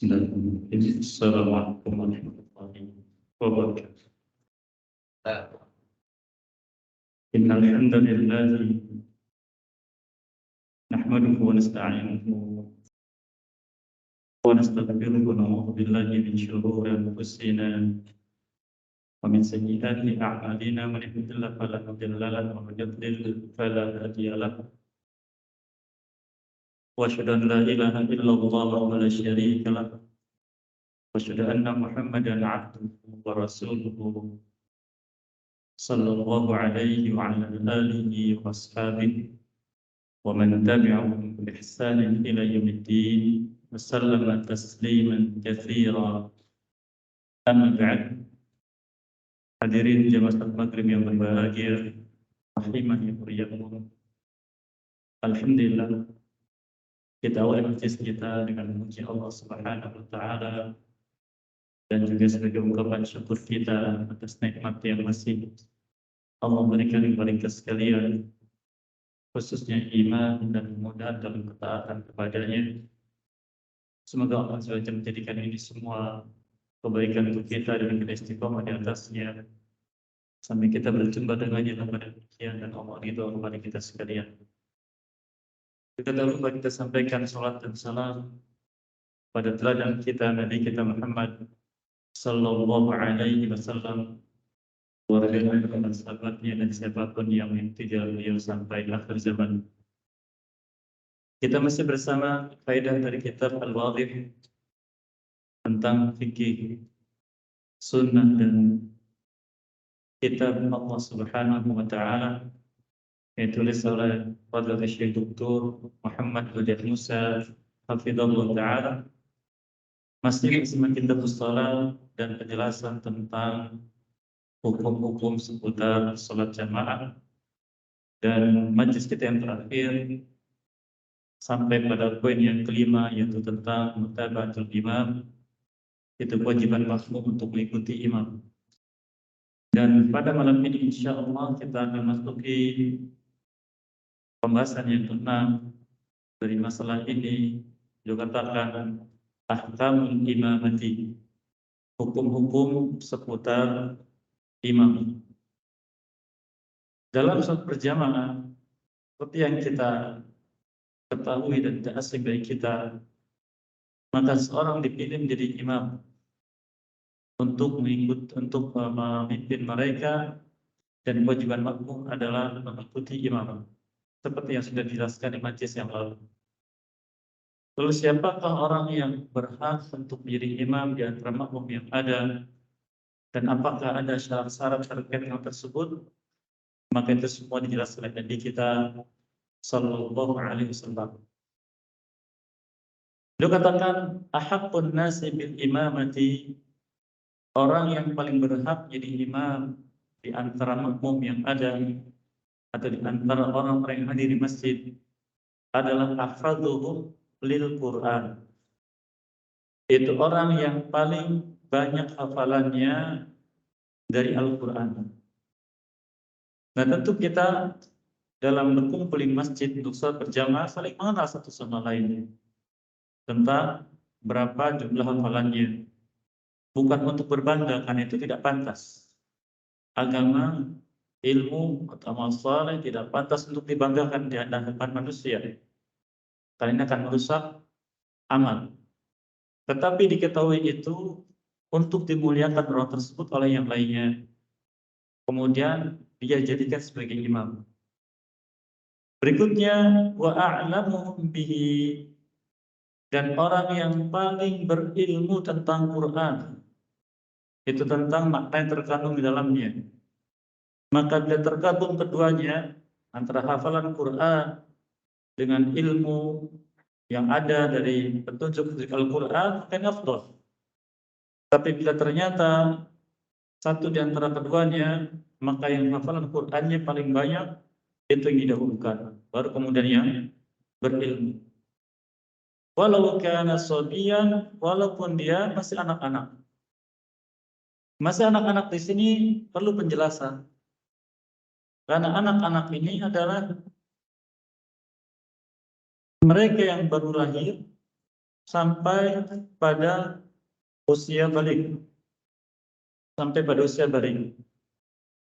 Bismillahirrahmanirrahim. Assalamualaikum warahmatullahi wabarakatuh. Innal hamdalillah nahmaduhu wa nasta'inuhu wa nastaghfiruhu wa na'udzu billahi min shururi anfusina wa min sayyiati a'malina. Man yahdihillahu fala mudilla lahu wa man yudlil fala hadiya lahu. Wa asyhadu an la ilaha illallah wa la syarika lahu. Wa asyhadu anna Muhammadan 'abduhu wa rasuluhu sallallahu alaihi wa ala alihi wa ashabihi wa man tabi'ahum bi ihsanin ila yaumiddin wa sallama tasliman katsiran. Amma ba'd. Hadirin jamaah salat maghrib yang berbahagia, rahimani wa iyyakum. Alhamdulillah, kita awali majlis kita dengan memuji Allah Subhanahu wa taala dan juga sebagai ungkapan syukur kita atas nikmat yang masih Allah berikan kepada kita sekalian, khususnya iman dan kemudahan dalam ketaatan kepadanya. Semoga Allah SWT menjadikan ini semua kebaikan untuk kita dan kita istiqomah di atasnya sampai kita berjumpa dengannya pada demikian dan Allah ridho kepada kita sekalian. Kita tak lupa kita sampaikan salat dan salam pada teladan kita Nabi kita Muhammad sallallahu alaihi wasallam, keluarga dan sahabatnya dan siapapun yang mengikuti jalan beliau sampai akhir zaman. Kita masih bersama faedah dari kitab Al-Wadhih tentang fikih, sunnah dan kitab Allah Subhanahu wa taala yang ditulis oleh Fadil Syekh Dr. Muhammad Hudayat Musa hafizahullah taala. Masih bersama kitab Shalah dan penjelasan tentang hukum-hukum seputar salat jamaah, dan majlis kita yang terakhir sampai pada poin yang kelima, yaitu tentang mutaba'atul imam, itu kewajiban makmum untuk mengikuti imam. Dan pada malam ini insyaallah kita akan masuki pembahasan yang keenam dari masalah ini, juga katakan ahkamul imamati, hukum-hukum seputar imam. Dalam salat berjamaah, seperti yang kita ketahui dan tidak asing dari kita, maka seorang dipilih menjadi imam untuk memimpin mereka, dan kewajiban makmum adalah mengikuti imam seperti yang sudah dijelaskan di majlis yang lalu. Lalu siapakah orang yang berhak untuk menjadi imam di antara makmum yang ada, dan apakah ada syarat-syarat terkait hal tersebut? Maka itu semua dijelaskan oleh Nabi kita sallallahu alaihi wasallam. Beliau katakan ahaqqun nasi bil imamati, orang yang paling berhak jadi imam di antara makmum yang ada atau di antara orang-orang yang hadir di masjid adalah ahfazuhum lil Quran. Itu orang yang paling banyak hafalannya dari Al-Quran. Nah, tentu kita dalam berkumpul di masjid untuk salat berjamaah saling mengenal satu sama lain tentang berapa jumlah hafalannya. Bukan untuk berbangga, karena itu tidak pantas. Agama, ilmu, atau amal saleh tidak pantas untuk dibanggakan di hadapan manusia, karena ini akan merusak amal. Tetapi diketahui itu untuk dimuliakan orang tersebut oleh yang lainnya, kemudian dia jadikan sebagai imam. Berikutnya wa a'lamuhum bihi, dan orang yang paling berilmu tentang Quran, itu tentang makna yang terkandung di dalamnya. Maka bila tergabung keduanya, antara hafalan Quran dengan ilmu yang ada dari petunjuk dari Al-Quran, akan afdal. Tapi bila ternyata satu di antara keduanya, maka yang hafalan Qurannya paling banyak, itu yang didahulukan, baru kemudian yang berilmu. Walau kana sabiyan, walaupun dia masih anak-anak. Masih anak-anak di sini perlu penjelasan. Karena anak-anak ini adalah mereka yang baru lahir sampai pada usia balik. Sampai pada usia balik.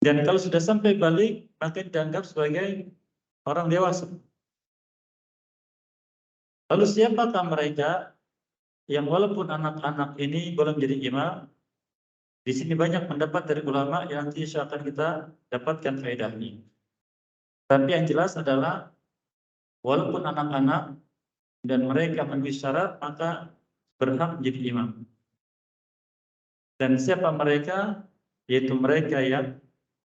Dan kalau sudah sampai balik, maka dianggap sebagai orang dewasa. Lalu siapakah mereka yang walaupun anak-anak ini boleh menjadi imam? Di sini banyak pendapat dari ulama yang nanti akan kita dapatkan faedahnya. Tapi yang jelas adalah walaupun anak-anak dan mereka memenuhi syarat, maka berhak menjadi imam. Dan siapa mereka? Yaitu mereka yang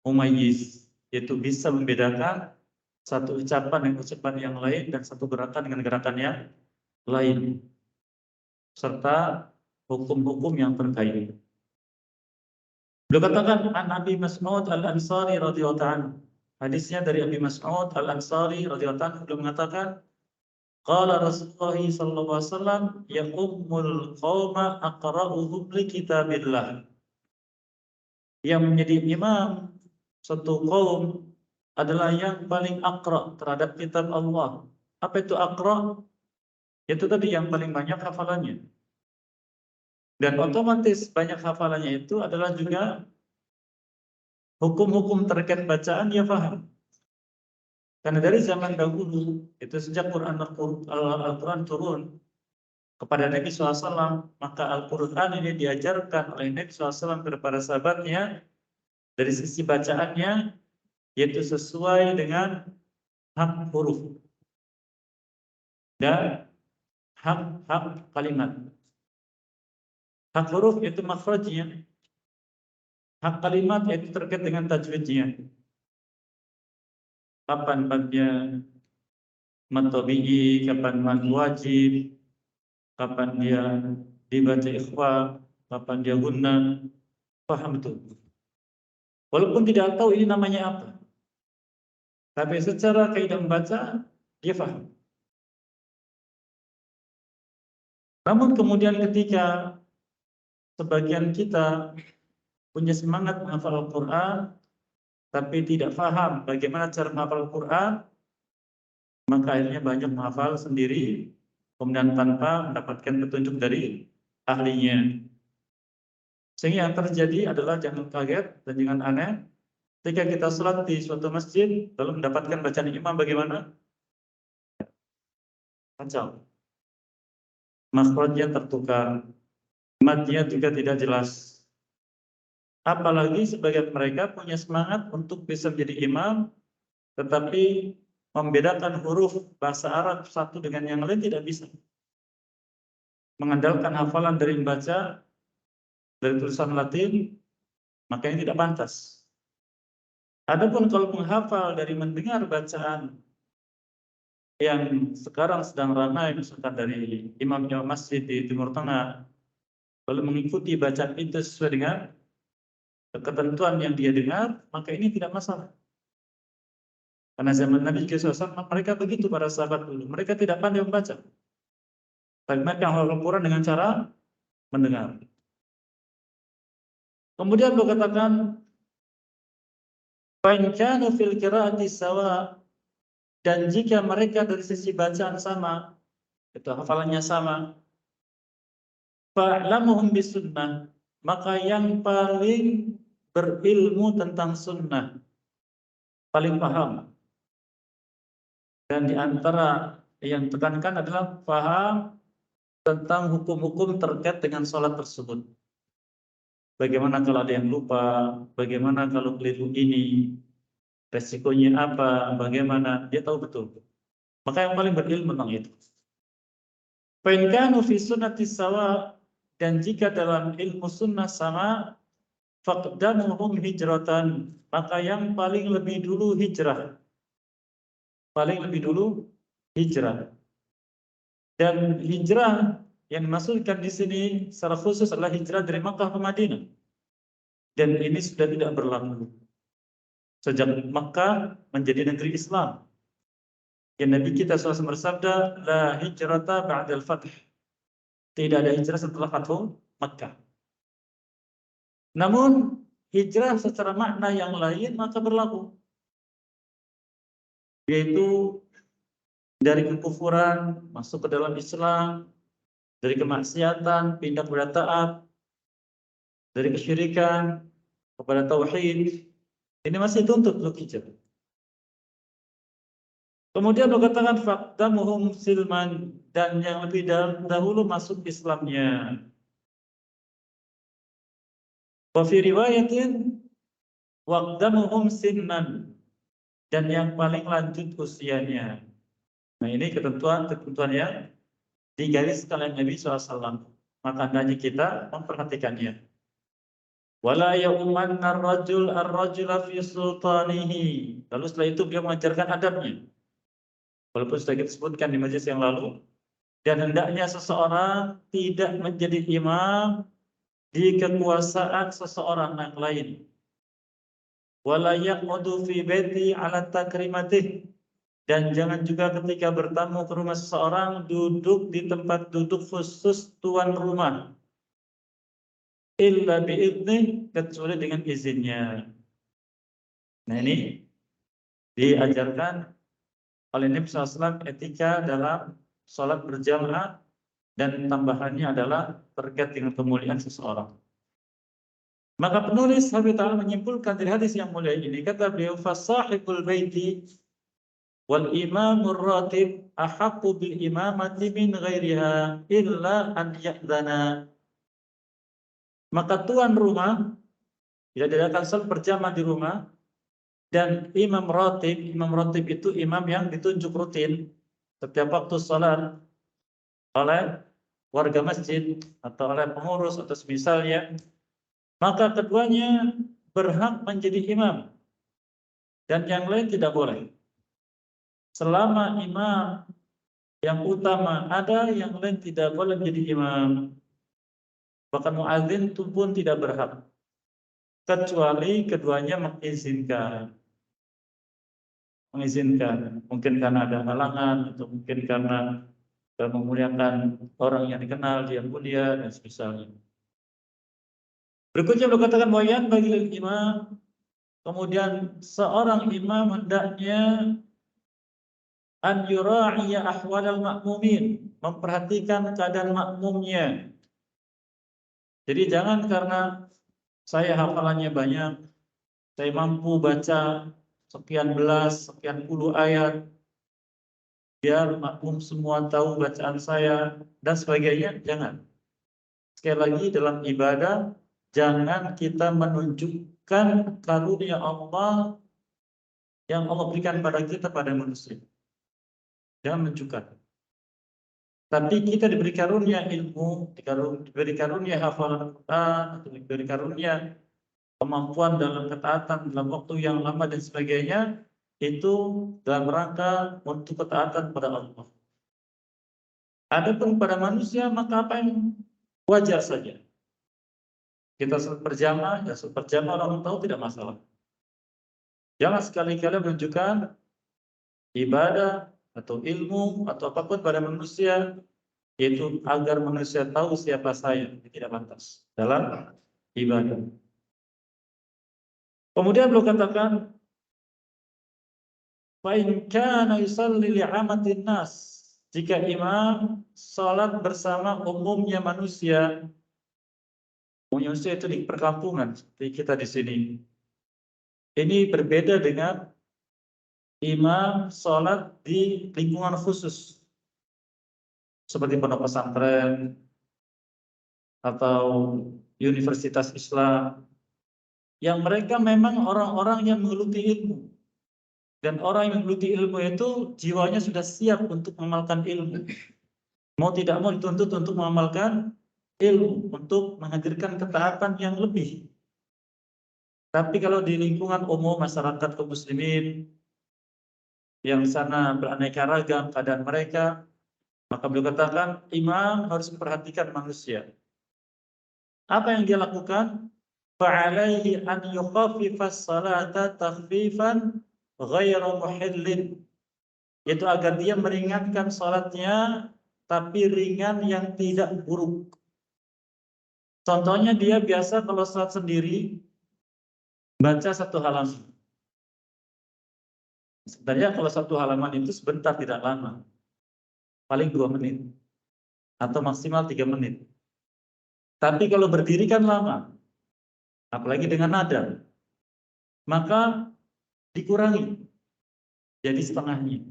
mumayyiz, yaitu bisa membedakan satu ucapan dengan ucapan yang lain dan satu gerakan dengan gerakan yang lain, serta hukum-hukum yang terkait. Beliau katakan an Abi Mas'ud Al-Ansari radhiyallahu anhu. Hadisnya dari Abi Mas'ud Al-Ansari radhiyallahu anhu, beliau mengatakan qala Rasulullah sallallahu alaihi wasallam yaqummul qauma aqra'uhum li kitabillah. Yang menjadi imam satu kaum adalah yang paling aqra terhadap kitab Allah. Apa itu aqra? Itu tadi yang paling banyak hafalannya. Dan otomatis banyak hafalannya itu adalah juga hukum-hukum terkait bacaan dia paham. Karena dari zaman dahulu, itu sejak Al-Quran turun kepada Nabi SAW, maka Al-Quran ini diajarkan oleh Nabi SAW kepada sahabatnya dari sisi bacaannya, yaitu sesuai dengan hak huruf dan hak kalimat. Hak huruf itu makhrajnya, hak kalimat yaitu terkait dengan tajwidnya. Kapan madnya mad tabi'i, kapan mad wajib, kapan dia dibaca ikhfa, kapan dia gunnah, paham betul. Walaupun tidak tahu ini namanya apa, tapi secara kaidah membaca dia paham. Namun kemudian ketika sebagian kita punya semangat menghafal Al-Quran, tapi tidak paham bagaimana cara menghafal Al-Quran, maka akhirnya banyak menghafal sendiri, kemudian tanpa mendapatkan petunjuk dari ahlinya. Sehingga yang terjadi adalah jangan kaget dan jangan aneh, ketika kita sholat di suatu masjid, lalu mendapatkan bacaan imam bagaimana? Kacau. Makhrajnya tertukar, madnya juga tidak jelas. Apalagi sebagian mereka punya semangat untuk bisa menjadi imam, tetapi membedakan huruf bahasa Arab satu dengan yang lain tidak bisa. Mengandalkan hafalan dari membaca, dari tulisan Latin, makanya tidak pantas. Adapun kalau menghafal dari mendengar bacaan yang sekarang sedang ramai, misalkan dari imamnya masjid di Timur Tengah, lalu mengikuti bacaan itu sesuai dengan ketentuan yang dia dengar, maka ini tidak masalah. Karena zaman Nabi SAW, mereka begitu para sahabat dulu. Mereka tidak pandai membaca. Tapi mereka menghafal Al-Quran dengan cara mendengar. Kemudian beliau katakan, "Fa in kanu fil qiraati sawa." Dan jika mereka dari sisi bacaan sama, itu hafalannya sama, fa'lamuhum bisunnah, maka yang paling berilmu tentang sunnah, paling paham. Dan di antara yang tekankan adalah paham tentang hukum-hukum terkait dengan sholat tersebut. Bagaimana kalau ada yang lupa, bagaimana kalau keliru ini, resikonya apa, bagaimana, dia tahu betul. Maka yang paling berilmu tentang itu. Fa in kanu fi sunnati sawa, dan jika dalam ilmu sunnah sama, faqdamuhum hijratan, maka yang paling lebih dulu hijrah. Paling lebih dulu hijrah. Dan hijrah yang dimaksudkan di sini secara khusus adalah hijrah dari Makkah ke Madinah. Dan ini sudah tidak berlaku sejak Makkah menjadi negeri Islam. Yang Nabi kita SAW bersabda, la hijrata ba'dal fath. Tidak ada hijrah setelah Fathu Makkah. Namun hijrah secara makna yang lain maka berlaku, yaitu dari kekufuran masuk ke dalam Islam, dari kemaksiatan pindah kepada taat, dari kesyirikan kepada tauhid. Ini masih tuntut untuk hijab. Kemudian beliau katakan faqdamuhum silman, dan yang lebih dahulu masuk Islamnya. Wa fi riwayatin waqdamuhum sinnan, dan yang paling lanjut usianya. Nah, ini ketentuan yang digariskan oleh Nabi SAW. Maka hendaknya kita memperhatikannya. Wala ya'umanna ar-rajula fi sultanihi. Lalu setelah itu beliau mengajarkan adabnya. Walaupun sudah kita sebutkan di majelis yang lalu, dan hendaknya seseorang tidak menjadi imam di kekuasaan seseorang yang lain. Wala yaqudu fi baiti ala takrimatih, dan jangan juga ketika bertamu ke rumah seseorang duduk di tempat duduk khusus tuan rumah. Illa bi'idnih, kecuali dengan izinnya. Nah, ini diajarkan oleh Nabi SAW etika dalam sholat berjamaah, dan tambahannya adalah terkait dengan kemuliaan seseorang. Maka penulis Habib Ta'ala menyimpulkan dari hadis yang mulia ini, kata beliau, fasahibul baiti wal imamur ratib ahaqqu bil imamati min ghairiha illa an ya'dhana. Maka tuan rumah, bila diadakan salat berjamaah di rumah, dan imam ratib itu imam yang ditunjuk rutin setiap waktu salat oleh warga masjid atau oleh pengurus atau semisalnya, maka keduanya berhak menjadi imam dan yang lain tidak boleh. Selama imam yang utama ada, yang lain tidak boleh menjadi imam. Bahkan muadzin itu pun tidak berhak, kecuali keduanya mengizinkan. Mungkin karena ada halangan, atau mungkin karena memuliakan orang yang dikenal, dia mulia, dan sebagainya. Berikutnya beliau katakan wayan bagi imam, kemudian seorang imam hendaknya an yura'iya ahwalal makmumin, memperhatikan keadaan makmumnya. Jadi jangan karena saya hafalannya banyak, saya mampu baca sekian belas, sekian puluh ayat, biar makmum semua tahu bacaan saya, dan sebagainya, jangan. Sekali lagi, dalam ibadah, jangan kita menunjukkan karunia Allah yang Allah berikan pada kita, pada manusia. Jangan menunjukkan. Tapi kita diberi karunia ilmu, diberi karunia hafalan Quran, atau diberi karunia kemampuan dalam ketaatan dalam waktu yang lama dan sebagainya, itu dalam rangka untuk ketaatan pada Allah. Adapun pada manusia, maka apa yang wajar saja. Kita salat berjamaah, ya salat berjamaah orang tahu, tidak masalah. Jangan sekali-kali menunjukkan ibadah atau ilmu atau apapun pada manusia, yaitu agar manusia tahu siapa saya, tidak pantas dalam ibadah. Kemudian beliau katakan, fa in kana yusalli li'amatin nas, jika imam salat bersama umumnya manusia, umumnya itu di perkampungan seperti kita di sini. Ini berbeda dengan imam salat di lingkungan khusus seperti pondok pesantren atau universitas Islam, yang mereka memang orang-orang yang menggeluti ilmu. Dan orang yang menggeluti ilmu itu jiwanya sudah siap untuk mengamalkan ilmu. Mau tidak mau dituntut untuk mengamalkan ilmu, untuk menghadirkan ketaatan yang lebih. Tapi kalau di lingkungan umum masyarakat kaum muslimin, yang sana beraneka ragam keadaan mereka, maka beliau katakan imam harus memperhatikan manusia. Apa yang dia lakukan? Fa'alaihi an yukhafifas salata takhfifan ghairu muhillin. Yaitu agar dia meringankan salatnya, tapi ringan yang tidak buruk. Contohnya dia biasa kalau salat sendiri baca satu halaman. Sebenarnya kalau satu halaman itu sebentar, tidak lama, paling 2 menit. atau maksimal 3 menit. Tapi kalau berdiri kan lama, apalagi dengan nada, maka dikurangi jadi setengahnya.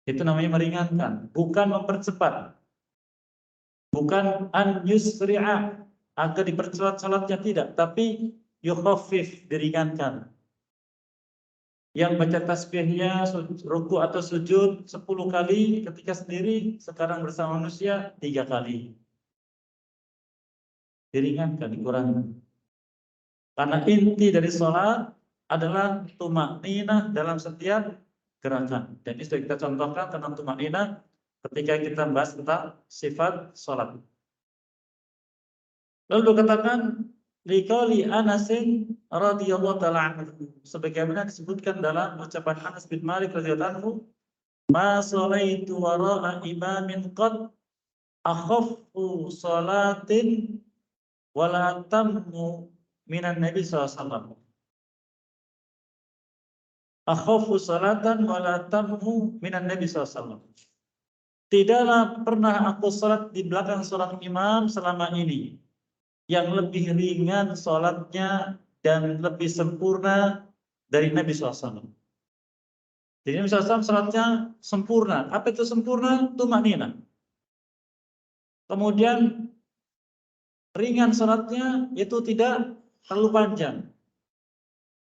Itu namanya meringankan, bukan mempercepat, bukan an yusri'a agar dipercepat salatnya, tidak, tapi yukhaffif, diringankan. Yang baca tasbihnya ruku atau sujud 10 kali ketika sendiri, sekarang bersama manusia 3 kali. Diringankan, dikurangi. Karena inti dari sholat adalah tumakninah dalam setiap gerakan. Dan ini sudah kita contohkan tentang tumakninah ketika kita bahas tentang sifat sholat. Lalu dikatakan liqauli Anasin radhiyallahu ta'ala anhu, sebagaimana disebutkan dalam ucapan Anas bin Malik radhiyallahu anhu, ma sholaitu wara'a imamin qad akhaffu sholatin wala tammu minan Nabi SAW. Akhafu salatan wala tammu minan Nabi SAW. Tidaklah pernah aku salat di belakang seorang imam selama ini yang lebih ringan salatnya dan lebih sempurna dari Nabi SAW. Jadi Nabi SAW salatnya sempurna. Apa itu sempurna? Tumakninah. Kemudian ringan salatnya, itu tidak terlalu panjang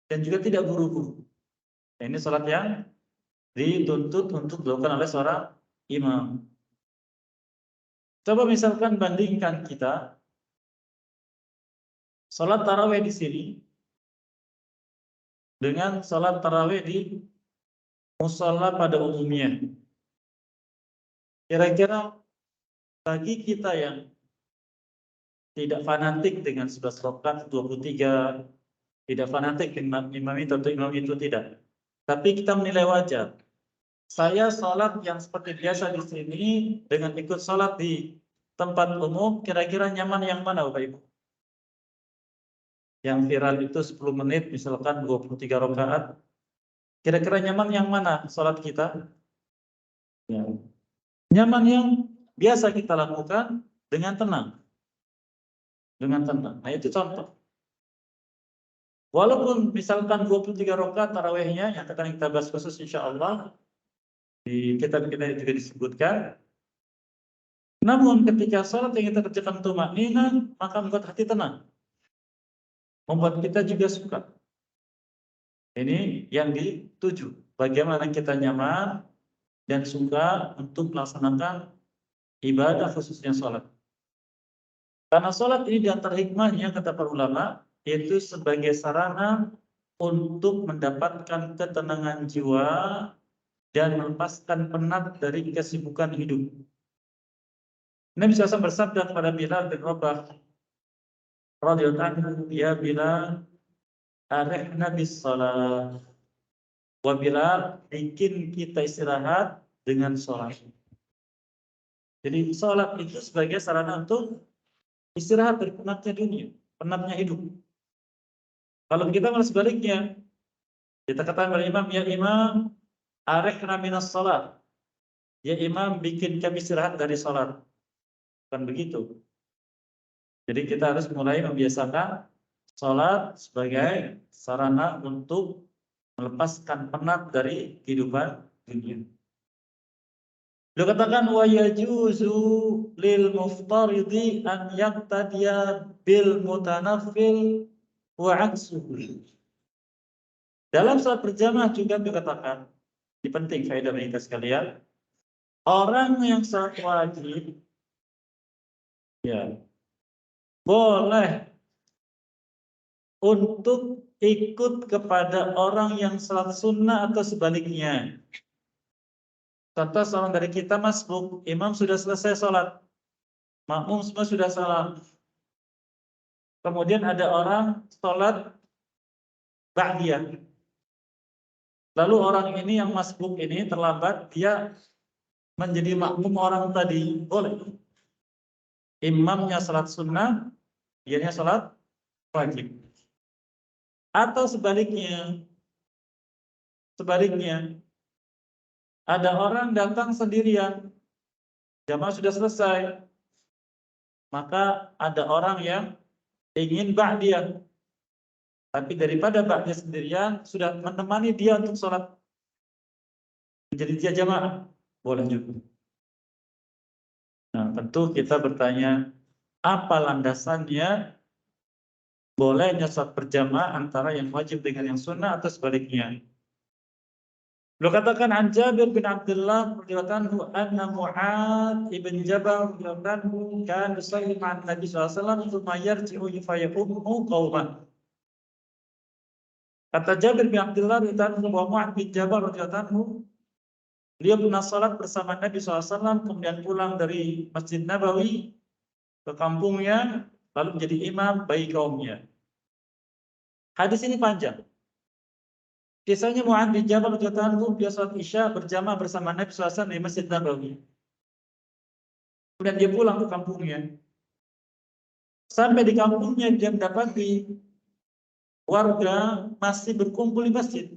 dan juga tidak buru-buru. Ini salat yang dituntut untuk dilakukan oleh seorang imam. Coba misalkan bandingkan kita salat tarawih di sini dengan salat tarawih di musalla pada umumnya. Kira-kira bagi kita yang tidak fanatik dengan 11 rakaat 23, tidak fanatik dengan imam itu atau imam itu, tidak. Tapi kita menilai wajar. Saya sholat yang seperti biasa di sini dengan ikut sholat di tempat umum, kira-kira nyaman yang mana Bapak Ibu? Yang viral itu 10 menit, misalkan 23 rakaat. Kira-kira nyaman yang mana sholat kita? Ya. Nyaman yang biasa kita lakukan dengan tenang. Dengan tenang. Nah itu contoh. Walaupun misalkan 23 rakaat tarawihnya yang akan kita bahas khusus insya Allah di kitab kita juga disebutkan. Namun ketika sholat yang kita kerjakan tumakninah, maka membuat hati tenang, membuat kita juga suka. Ini yang dituju. Bagaimana kita nyaman dan suka untuk melaksanakan ibadah khususnya sholat. Karena sholat ini di antara hikmahnya kata para ulama, yaitu sebagai sarana untuk mendapatkan ketenangan jiwa dan melepaskan penat dari kesibukan hidup. Nabi SAW bersabda kepada Bilal bin Rabah radhiyallahu anhu, ya Bilal, arihna bis shalah. Wa Bilal, bikin kita istirahat dengan sholat. Jadi sholat itu sebagai sarana untuk istirahat dari penatnya dunia, penatnya hidup. Kalau kita malah sebaliknya, kita katakan kepada imam, ya imam, arihna minas sholat. Ya imam, bikin kami istirahat dari sholat. Kan begitu. Jadi kita harus mulai membiasakan sholat sebagai sarana untuk melepaskan penat dari kehidupan dunia. Beliau katakan wa yajuzu lil muftaridi an yaqtadiya bil mutanaffil wa aksuhu. Dalam salat berjamaah juga beliau katakan, ini penting faedah bagi kita sekalian, orang yang salat wajib ya boleh untuk ikut kepada orang yang salat sunnah atau sebaliknya. Contoh seorang dari kita masbuk, imam sudah selesai sholat, makmum semua sudah salam. Kemudian ada orang sholat ba'diyah. Lalu orang ini yang masbuk ini terlambat, dia menjadi makmum orang tadi, boleh. Imamnya sholat sunnah, dianya sholat wajib. Atau sebaliknya, ada orang datang sendirian jamaah sudah selesai, maka ada orang yang ingin ba'diyah, tapi daripada ba'diyah sendirian, sudah menemani dia untuk sholat, menjadi dia jamaah, boleh juga. Nah, tentu kita bertanya, apa landasannya bolehnya sholat berjamaah antara yang wajib dengan yang sunnah atau sebaliknya? Beliau katakan an Jabir bin Abdullah radhiyallahu anhu anna Mu'adz ibn Jabal radhiyallahu anhu kan yusalli ma'an Nabi sallallahu alaihi wasallam tsumma yarji'u fa yaqummu qauman. Kata Jabir bin Abdullah radhiyallahu anhu bahwa Mu'adz bin Jabal radhiyallahu anhu beliau pernah salat bersama Nabi sallallahu alaihi wasallam kemudian pulang dari Masjid Nabawi ke kampungnya lalu menjadi imam bagi kaumnya. Hadis ini panjang. Kisahnya Mu'adz bin Jabal radhiyallahu anhu dia salat Isya berjamaah bersama Nabi sallallahu alaihi wasallam di Masjid Nabawi. Kemudian dia pulang ke kampungnya. Sampai di kampungnya dia mendapati warga masih berkumpul di masjid.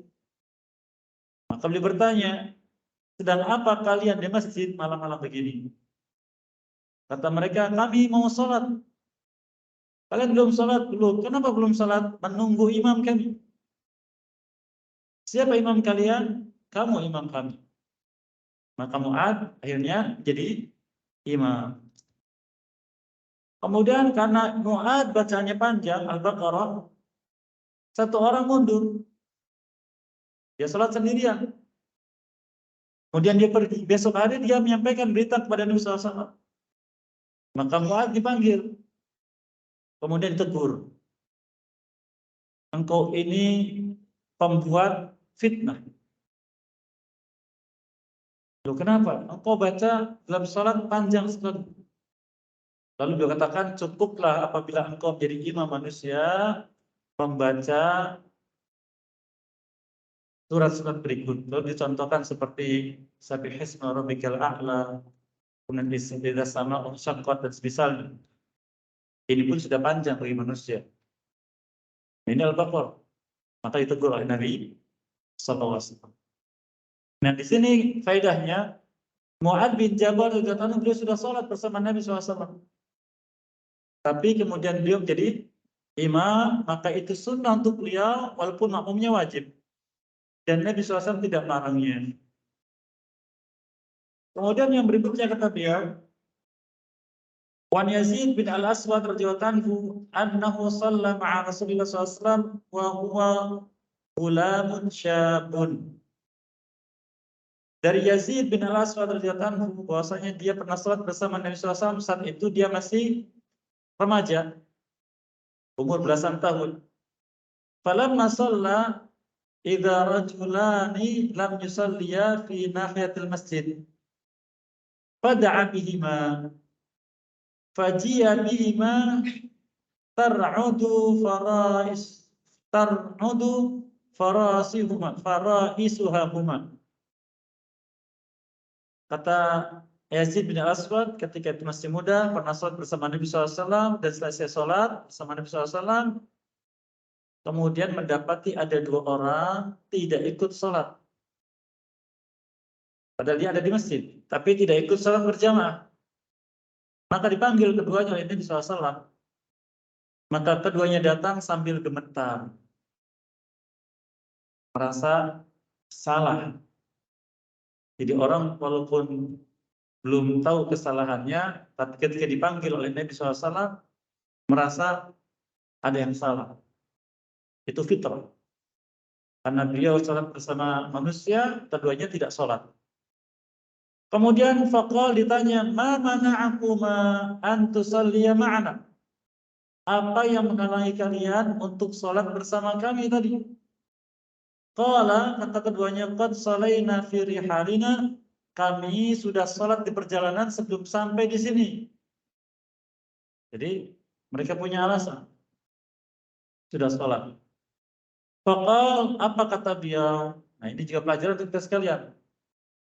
Maka beliau bertanya, sedang apa kalian di masjid malam-malam begini? Kata mereka, kami mau sholat. Kalian belum sholat? Belum. Kenapa belum sholat? Menunggu imam kami. Siapa imam kalian? Kamu imam kami. Maka Mu'adz akhirnya jadi imam. Kemudian karena Mu'adz bacanya panjang, Al-Baqarah, satu orang mundur. Dia sholat sendirian. Kemudian dia pergi. Besok hari dia menyampaikan berita kepada Nabi SAW. Maka Mu'adz dipanggil. Kemudian ditegur. Engkau ini pembuat fitnah. Loh, kenapa? Engkau baca dalam sholat panjang sekali. Lalu dia katakan, cukuplah apabila engkau menjadi imam manusia, membaca surat-surat berikut. Lalu dicontohkan seperti Sabbihisma rabbikal a'la, kemudian idza sama'u syaqqat dan semisalnya. Ini pun sudah panjang bagi manusia. Ini Al-Baqarah. Maka ditegur oleh Nabi sallallahu alaihi wasallam. Nah, di sini faedahnya Mu'adz bin Jabal radhiyallahu anhu beliau sudah sholat bersama Nabi SAW. Tapi kemudian beliau menjadi imam, maka itu sunnah untuk beliau walaupun makmumnya wajib. Dan Nabi SAW tidak melarangnya. Kemudian yang berikutnya kata beliau, Wan Yazid bin Al-Aswad radhiyallahu anhu annahu shalla ma'a Rasulillah SAW wa huwa ghulamun syabun. Dari Yazid bin Al-Aswad radhiyallahu anhu bahwasanya dia pernah salat bersama Nabi SAW, saat itu dia masih remaja, umur belasan tahun. Falamma shalla idza rajulani lam yusalliya fi nahiyatil masjid. Fada'a bihima. Faji'a bihima tar'udu faraisuhuma. Kata Yazid bin Al-Aswad ketika itu masih muda, pernah sholat bersama Nabi SAW, dan selesai sholat bersama Nabi SAW, kemudian mendapati ada dua orang tidak ikut sholat. Padahal dia ada di masjid, tapi tidak ikut sholat berjamaah. Maka dipanggil keduanya oleh Nabi SAW. Maka keduanya datang sambil gemetar, merasa salah. Jadi orang walaupun belum tahu kesalahannya, tapi ketika dipanggil oleh Nabi SAW, merasa ada yang salah. Itu fitrah. Karena beliau sholat bersama manusia, keduanya tidak sholat. Kemudian faqal ditanya, ma mana'akuma an tusalliya ma'ana? Apa yang menghalangi kalian untuk sholat bersama kami tadi? Qala, kata keduanya, qad shalaina fi rihalina, kami sudah sholat di perjalanan sebelum sampai di sini. Jadi mereka punya alasan. Sudah sholat. Faqal, apa kata beliau? Nah, ini juga pelajaran untuk kita sekalian.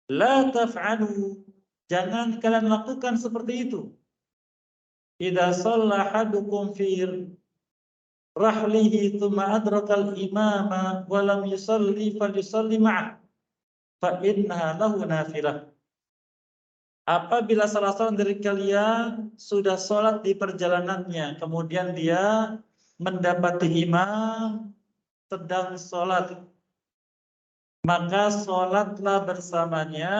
La taf'alu, jangan kalian lakukan seperti itu. Idza shalla ahadukum fi rahlihi thumma adrakal imama wa lam yusalli falyusalli ma'ah fa innaha lahu nafilah. apabila salah seorang dari kalian sudah sholat di perjalanannya, kemudian dia mendapati imam sedang sholat, maka sholatlah bersamanya,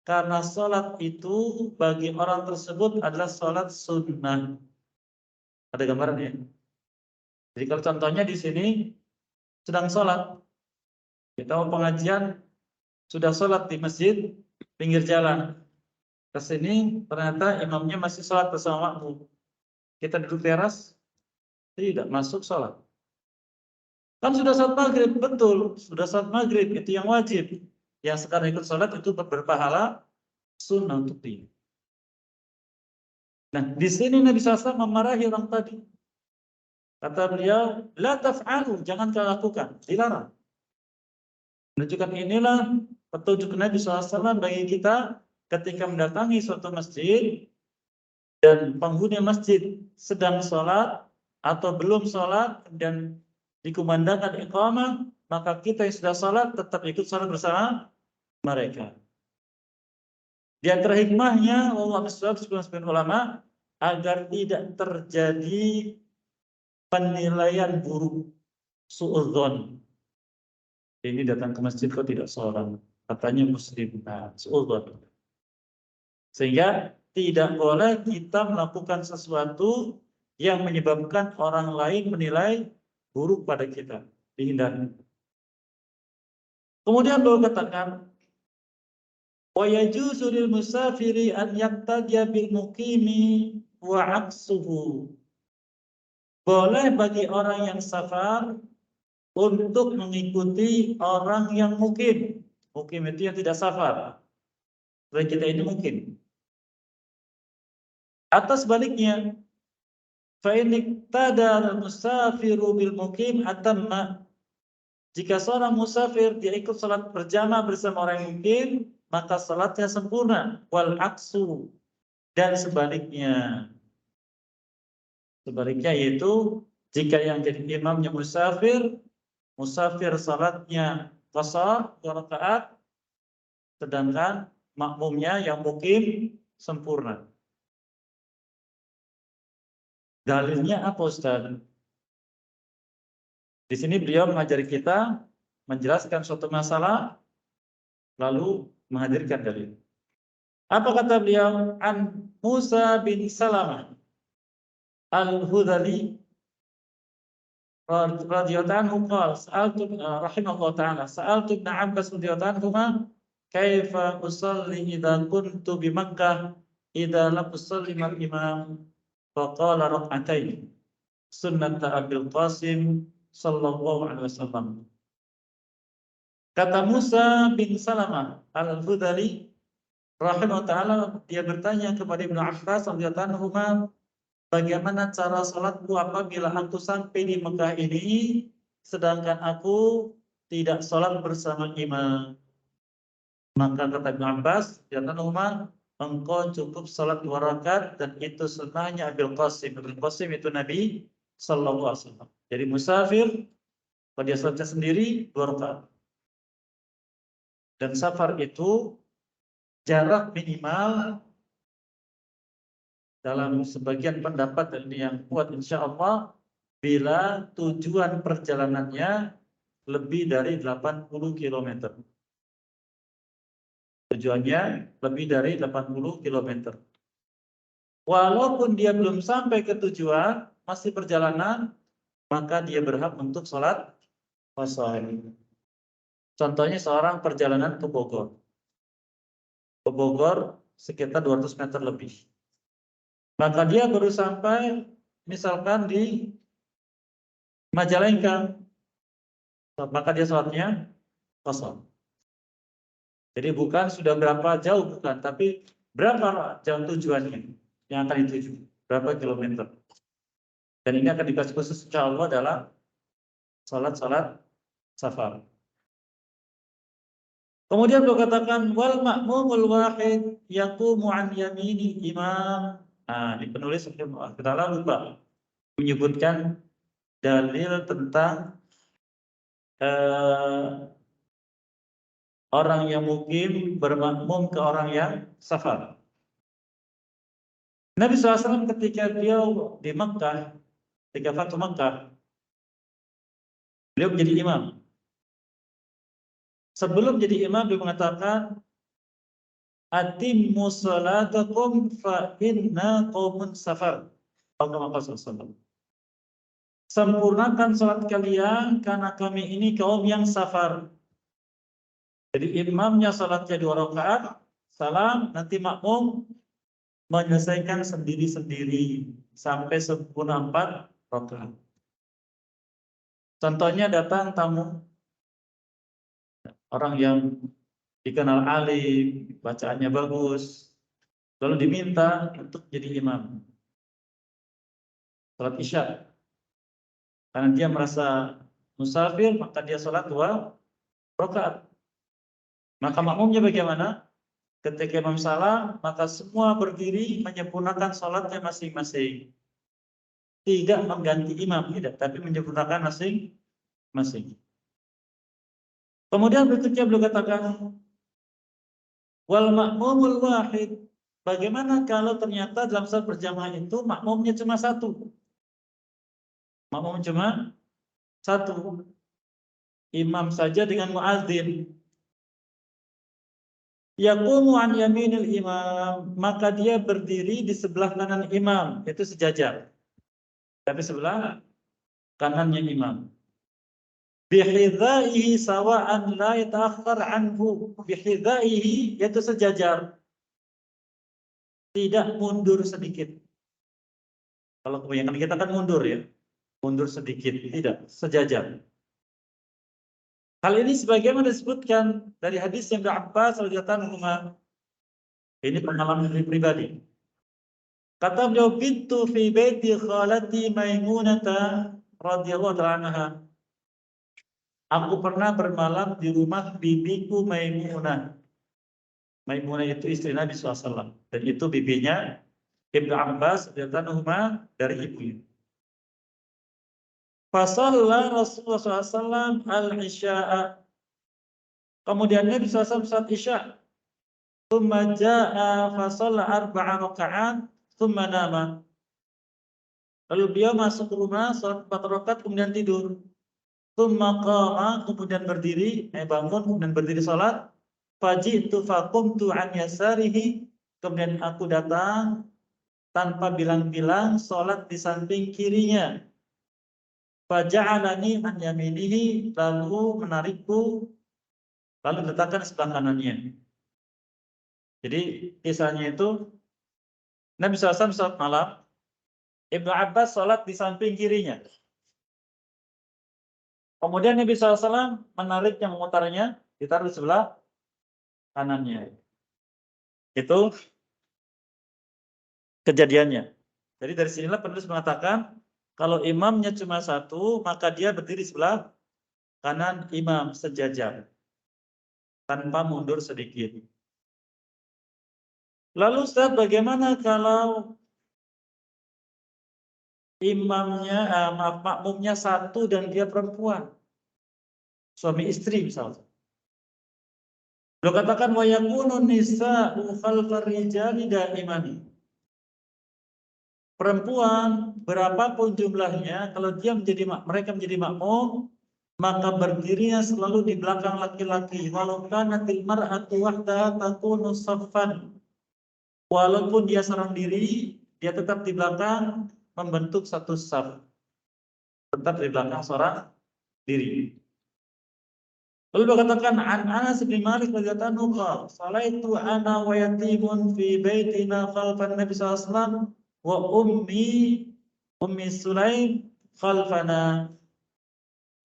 karena sholat itu bagi orang tersebut adalah sholat sunnah. Ada gambaran ya? Jadi kalau contohnya di sini sedang sholat, kita mau pengajian, sudah sholat di masjid pinggir jalan, ke sini ternyata imamnya masih sholat bersama makmum. Kita duduk teras, tidak masuk sholat. Kan sudah sholat maghrib, betul. Sudah sholat maghrib, itu yang wajib. Yang sekarang ikut sholat itu berpahala sunnah untuk dia. Nah, di sini Nabi SAW memarahi orang tadi. Kata beliau, la taf'alu, jangan kau lakukan, dilarang. Menunjukkan inilah petunjuk Nabi SAW bagi kita ketika mendatangi suatu masjid dan penghuni masjid sedang sholat atau belum sholat dan dikumandangkan iqamah, maka kita yang sudah sholat tetap ikut sholat bersama mereka. Di antara hikmahnya, Allah sebagian ulama, agar tidak terjadi penilaian buruk, suudzon. Ini datang ke masjid kok tidak sholat, katanya muslim, suudzon. Sehingga tidak boleh kita melakukan sesuatu yang menyebabkan orang lain menilai buruk pada kita, dihindari. Kemudian beliau katakan, wa yajuzu lil musafiri an yaqtadiya bil muqimi wa aksuhu. Boleh bagi orang yang safar untuk mengikuti orang yang mukim. Mukim itu yang tidak safar. Seperti kita ini mukim. Atau sebaliknya, fa in iqtada al musafiru bil mukim atamma. Jika seorang musafir dia ikut salat berjamaah bersama orang yang mukim, maka salatnya sempurna. Wal aksu, dan sebaliknya. Sebaliknya yaitu jika yang jadi imamnya musafir salatnya qashar 2 rakaat, sedangkan makmumnya yang mukim sempurna. Dalilnya apa, Ustaz? Di sini beliau mengajari kita menjelaskan suatu masalah lalu menghadirkan dalil. Apa kata beliau? An Musa bin Salamah Al-Hudali radhiyallahu anhu qala sa'altu rahimahullah ta'ala sa'altu Ibnu Abbas radhiyallahu anhu kaifa usalli idza kuntu bi Makkah idza lam usalli mal imam faqala rak'atain sunnat Abil Qasim sallallahu alaihi wasallam. Kata Musa bin Salamah Al-Hudali rahimahullah ta'ala, dia bertanya kepada Ibnu Abbas radhiyallahu anhu, bagaimana cara salatku apabila aku sampai di Mekah ini sedangkan aku tidak salat bersama imam? Maka kata Ibnu Abbas, engkau cukup salat 2 rakaat dan itu sunnahnya Abil Qasim. Abil Qasim itu Nabi sallallahu alaihi wasallam. Jadi musafir kalau dia salatnya sendiri 2 rakaat. Dan safar itu jarak minimal dalam sebagian pendapat dan yang kuat insya Allah, bila tujuan perjalanannya lebih dari 80 km. Tujuannya lebih dari 80 km. Walaupun dia belum sampai ke tujuan, masih perjalanan, maka dia berhak untuk sholat qashar. Contohnya seorang perjalanan ke Bogor. Ke Bogor sekitar 200 meter lebih. Maka dia baru sampai misalkan di Majalengka, maka dia sholatnya qashar. Jadi bukan sudah berapa jauh, bukan, tapi berapa jam tujuannya yang akan dituju, berapa kilometer. Dan ini akan dikasih khusus insya Allah dalam sholat safar. Kemudian beliau katakan wal ma'mumul wahid yaqumu an yamini imam. Nah, di penulis kita lupa menyebutkan dalil tentang orang yang mukim bermakmum ke orang yang safar. Nabi SAW ketika beliau di Makkah, ketika Fathu Makkah, beliau menjadi imam. Sebelum jadi imam, beliau mengatakan, atimmu salatakum fa inna qaumun safar. Sempurnakan salat kalian karena kami ini kaum yang safar. Jadi imamnya salatnya 2 rakaat, salam, nanti makmum menyelesaikan sendiri-sendiri sampai sempurna 4 rakaat. Contohnya datang tamu, orang yang dikenal alim, bacaannya bagus, lalu diminta untuk jadi imam salat Isya. Karena dia merasa musafir, maka dia salat 2 rakaat. Maka makmumnya bagaimana? Ketika imam salam, maka semua berdiri menyempurnakan salatnya masing-masing. Tidak mengganti imam, tidak, tapi menyempurnakan masing-masing. Kemudian berikutnya beliau katakan, wal makmumul wahid. Bagaimana kalau ternyata dalam salat berjamaah itu makmumnya cuma 1? Makmum cuma 1. Imam saja dengan muadzin. Yaqumu an yaminil imam, maka dia berdiri di sebelah kanan imam, itu sejajar. Tapi sebelah kanannya imam. Bihidaihi sawa'an la yata'akhkhar anhu. Bihidaihi yaitu sejajar. Tidak mundur sedikit. Kalau kebanyakan kita kan mundur ya. Mundur sedikit, tidak, sejajar. Hal ini sebagaimana disebutkan dari hadis yang Ibnu Abbas radhiyallahu anhu. Ini pengalaman pribadi. Kata beliau, bintu fi baiti khalati Maimunata radhiyallahu anha. Aku pernah bermalam di rumah bibiku Maimunah. Maimunah itu istri Nabi SAW. Dan itu bibinya Ibnu Abbas radhiyallahu anhu dari ibunya. Fasalla Rasulullah SAW al-isya'a. Kemudian Nabi SAW saat isya. Tsumma ja'a fasalla 4 rakaat, tsumma nama. Lalu beliau masuk ke rumah, salat 4 rakaat, kemudian tidur. Tsumma qama, kemudian berdiri, bangun, kemudian berdiri salat. Faji'tu faqumtu an yasarihi. Kemudian aku datang tanpa bilang-bilang salat di samping kirinya. Faja'alani an yaminihi, lalu menarikku, lalu letakkan sebelah kanannya. Jadi kisahnya itu Nabi SAW salat malam, Ibnu Abbas salat di samping kirinya. Kemudian Nabi SAW menariknya, memutarnya, ditaruh di sebelah kanannya. Itu kejadiannya. Jadi dari sinilah penulis mengatakan, kalau imamnya cuma 1, maka dia berdiri sebelah kanan imam sejajar, tanpa mundur sedikit. Lalu Ustaz, bagaimana kalau imamnya, makmumnya 1 dan dia perempuan, suami istri misalnya? Beliau katakan wa yakunu nisa'u khalfar rijali daimani. Perempuan berapapun jumlahnya, kalau mereka menjadi makmum, maka berdirinya selalu di belakang laki-laki. Walau kanatil mar'atu wahdaha takunu saffan. Walaupun dia seorang diri, dia tetap di belakang membentuk satu saf. Tetap di belakang seorang diri. Lalu dia katakan an Anas bin Malik radhiyallahu anhu qala salaitu ana wa yatimun fi baitina khalfan Nabi sallallahu alaihi wasallam wa ummi Sulaim khalfana.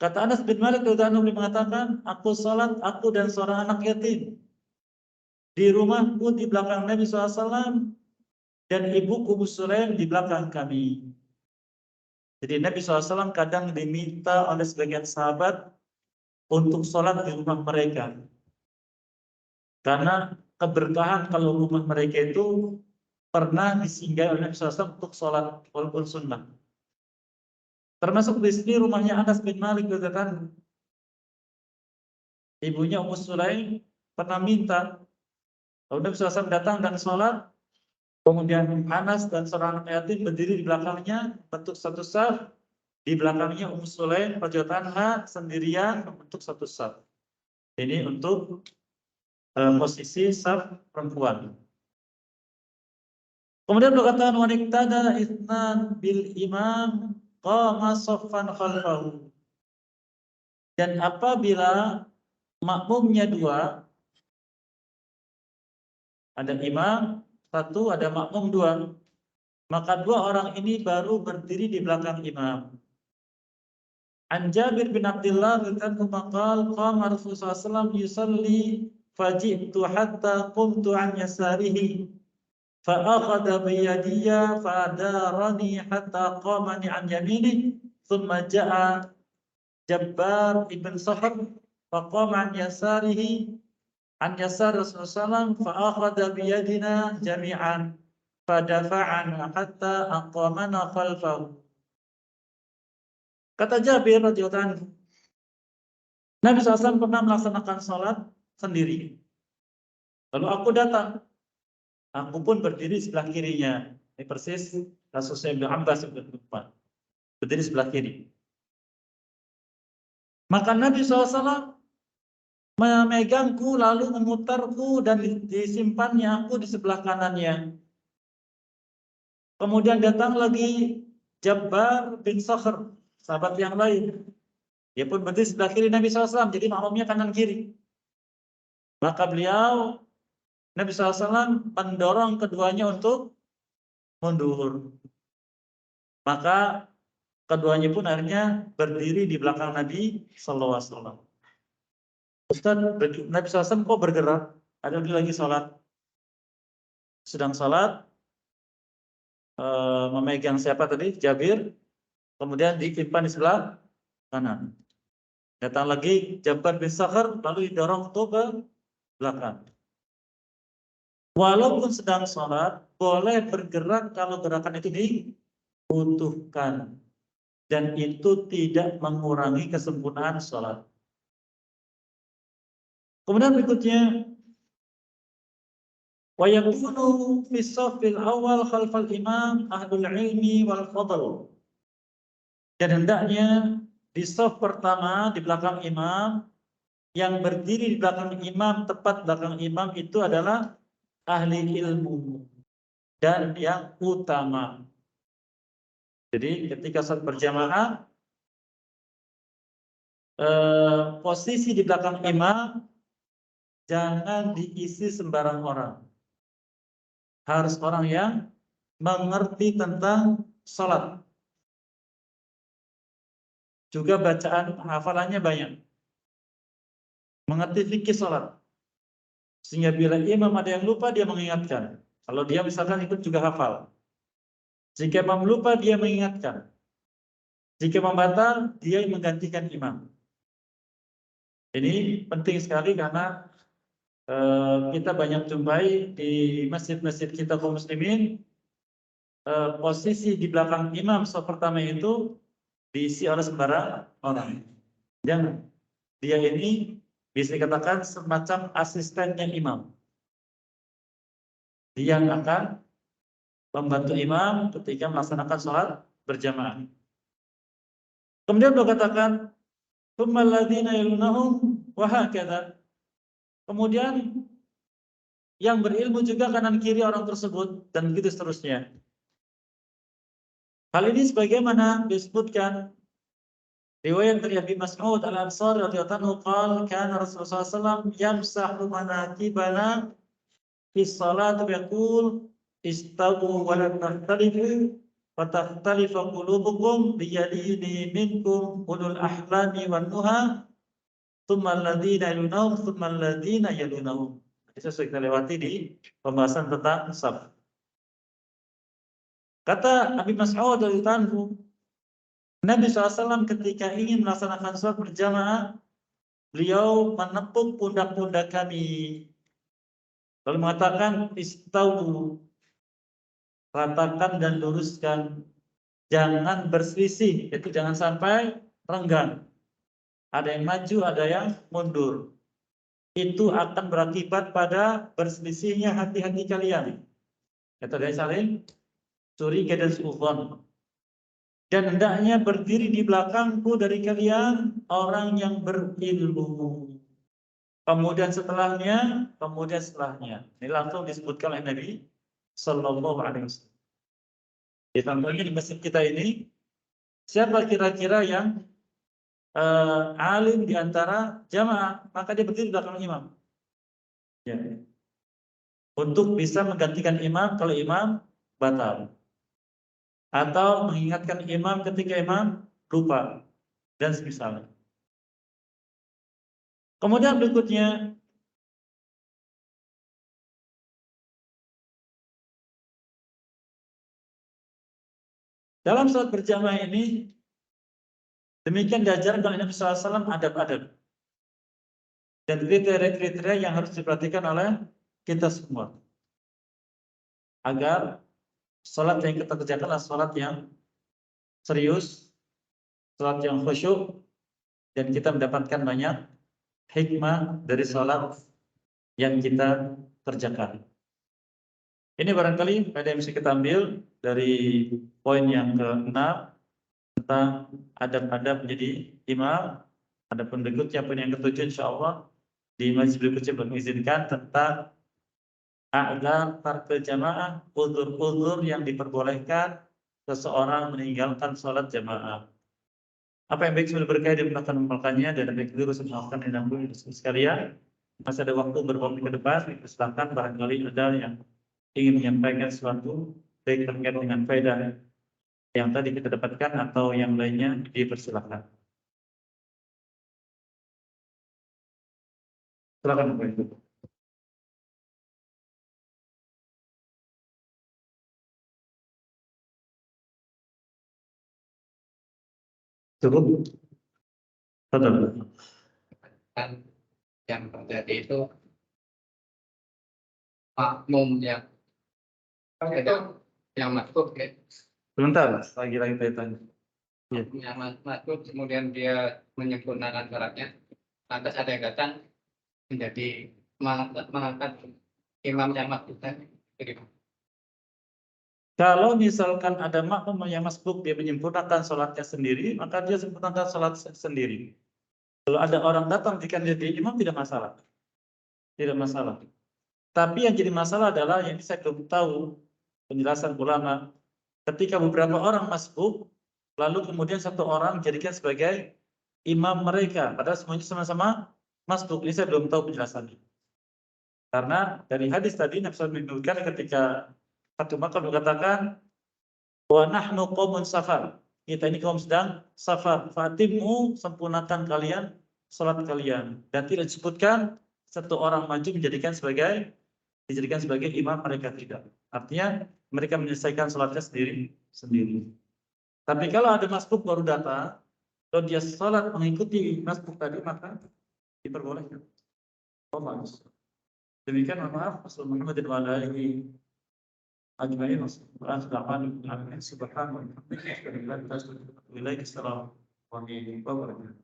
Kata Anas bin Malik radhiyallahu anhu mengatakan, aku dan seorang anak yatim di rumahku di belakang Nabi SAW dan ibuku Ummu Sulaim di belakang kami. Jadi Nabi SAW kadang diminta oleh sebagian sahabat untuk sholat di rumah mereka. Karena keberkahan kalau rumah mereka itu pernah disinggahi oleh Nabi SAW untuk sholat walaupun sunnah. Termasuk di sini rumahnya Anas bin Malik, katakan ibunya Ummu Sulaim pernah minta. Lalu Nabi SAW datang dan sholat, kemudian Anas dan seorang anak yatim berdiri di belakangnya, bentuk satu saf, di belakangnya Ummu Sulaim radhiyallahu anha sendirian membentuk satu saf. Ini untuk posisi saf perempuan. Kemudian berkata wanita itsnan bil imam qama saffan khalfahu. Dan apabila makmumnya dua, ada imam satu, ada makmum dua, maka dua orang ini baru berdiri di belakang imam. An Jabir bin Abdullah radhiyallahu anhu qama Rasulullah sallallahu alaihi wasallam yusalli faji'tu hatta qumtu an yasarihi fa akhadha bi yadiya fa adarani hatta qamani an yaminihi thumma ja'a Jabbar ibn Sakhr fa qama an yasarihi an yasar Rasulullah sallallahu alaihi wasallam fa akhadha bi yadina jami'an fa dafa'ana hatta aqamana khalfahu. Kata Jabir radhiyallahu anhu, Nabi SAW pernah melaksanakan sholat sendiri. Lalu aku datang, aku pun berdiri sebelah kirinya. Ini persis kasusnya Ibnu Abbas berdiri sebelah kiri. Maka Nabi SAW memegangku lalu memutarku dan disimpannya aku di sebelah kanannya. Kemudian datang lagi Jabbar bin Sakhr, sahabat yang lain. Dia pun berdiri sebelah kiri Nabi SAW, jadi makmumnya kanan kiri. Maka beliau, Nabi SAW mendorong keduanya untuk mundur. Maka keduanya pun akhirnya berdiri di belakang Nabi SAW. Ustaz, Nabi SAW kok bergerak? Ada lagi sholat. Sedang sholat, memegang siapa tadi? Jabir. Kemudian ditimpan di sebelah kanan. Datang lagi Jabbar bin Sakhr, lalu didorong untuk ke belakang. Walaupun sedang sholat, boleh bergerak kalau gerakan itu dibutuhkan. Dan itu tidak mengurangi kesempurnaan sholat. Kemudian berikutnya, wa yakunu fi shaffil awal khalfal imam ahlul ilmi wal fadl. Dan hendaknya di shaf pertama di belakang imam, yang berdiri di belakang imam, tepat belakang imam itu adalah ahli ilmu dan yang utama. Jadi ketika salat berjamaah, posisi di belakang imam jangan diisi sembarang orang. Harus orang yang mengerti tentang salat. Juga bacaan hafalannya banyak. Mengerti fikih salat. Sehingga bila imam ada yang lupa, dia mengingatkan. Kalau dia misalkan ikut juga hafal. Jika imam lupa, dia mengingatkan. Jika imam batal, dia menggantikan imam. Ini penting sekali karena kita banyak jumpai di masjid-masjid kita kaum muslimin, posisi di belakang imam shaf pertama itu diisi oleh sembarang orang. Jangan. Dia ini bisa dikatakan semacam asistennya imam. Dia yang akan membantu imam ketika melaksanakan sholat berjamaah. Kemudian beliau katakan, "Tsummal ladzina yalunahum wa hakadha." Kemudian yang berilmu juga kanan kiri orang tersebut dan begitu seterusnya. Hal ini sebagaimana disebutkan riwayat dari Abi Mas'ud Al-Ansari radhiyallahu anhu qala kana Rasulullah sallallahu alaihi wasallam yamsahu manakibana fi shalat wa yaqul istawu wa la tahtalifu wa takhtalifu qulubukum biyadini minkum ulul ahlami wan nuha tsumma alladhina yalunahum tsumma alladhina yalunahum. Itu sudah kita lewati di pembahasan tentang saf. Kata Abi Mas'ud radhiyallahu anhu, Nabi SAW ketika ingin melaksanakan sholat berjamaah, beliau menepuk pundak-pundak kami. Lalu mengatakan, istawu, ratakan dan luruskan. Jangan berselisih, itu jangan sampai renggang. Ada yang maju, ada yang mundur. itu akan berakibat pada berselisihnya hati-hati kalian. Kata dari saling curiga dan suudzon. Dan hendaknya berdiri di belakangku dari kalian orang yang berilmu. Kemudian setelahnya. Ini langsung disebutkan oleh Nabi Sallallahu Alaihi Wasallam. Contohnya di masjid kita ini, siapa kira-kira yang alim di antara jamaah, maka dia berdiri di belakang imam. Ya. Untuk bisa menggantikan imam kalau imam batal. Atau mengingatkan imam ketika imam lupa. Dan semisalnya. Kemudian berikutnya, dalam salat berjamaah ini, demikian diajarkan oleh Nabi SAW adab-adab. Dan kriteria-kriteria yang harus diperhatikan oleh kita semua. Agar salat yang kita kerjakan adalah salat yang serius, salat yang khusyuk, dan kita mendapatkan banyak hikmah dari salat yang kita kerjakan. Ini barangkali ada yang bisa kita ambil dari poin yang ke-6 tentang adab-adab menjadi imam. Adapun berikutnya poin yang ke-7 insyaallah di majelis berikutnya mengizinkan tentang a'dzar tarkil jamaah, uzur-uzur yang diperbolehkan seseorang meninggalkan sholat jamaah. Apa yang baik sudah berkaitan dengan melakukannya dan yang baik dulu memaafkan dan ampun sekalian. Masih ada waktu beberapa ke depan, silakan barangkali ada yang ingin menyampaikan sesuatu baik terkait dengan faedah yang tadi kita dapatkan atau yang lainnya, dipersilakan. Silakan Bapak Ibu. Cukup. Betul. Yang terjadi itu makmum yang masuk ya. Sebentar, lagi tanya. Ya. Yang masuk kemudian dia menyempurnakan sholatnya, lantas ada yang datang menjadi mengangkat imam yang masuk tadi. Kalau misalkan ada makmum yang masbuk, dia menyempurnakan sholatnya sendiri, maka dia sempurnakan sholat sendiri. Kalau ada orang datang jika dia imam, tidak masalah. Tidak masalah. Tapi yang jadi masalah adalah, yang saya belum tahu penjelasan ulama, ketika beberapa orang masbuk, lalu kemudian satu orang dijadikan sebagai imam mereka, padahal semuanya sama-sama masbuk. Ini saya belum tahu penjelasannya. Karena dari hadis tadi, Nabi SAW menyebutkan ketika satu makam mengatakan, wa nahnu qaumun safar. Kita ini kaum sedang safar. Fatimu, sempurnakan kalian salat kalian. Dan tidak disebutkan satu orang maju dijadikan sebagai imam, mereka tidak. Artinya mereka menyelesaikan salatnya sendiri. Tapi kalau ada masbuk baru datang, kalau dia salat mengikuti masbuk tadi, maka diperbolehkan. Demikian, maaf. Assalamualaikum warahmatullahi wabarakatuh. Subhanallah. Assalamualaikum warahmatullahi wabarakatuh.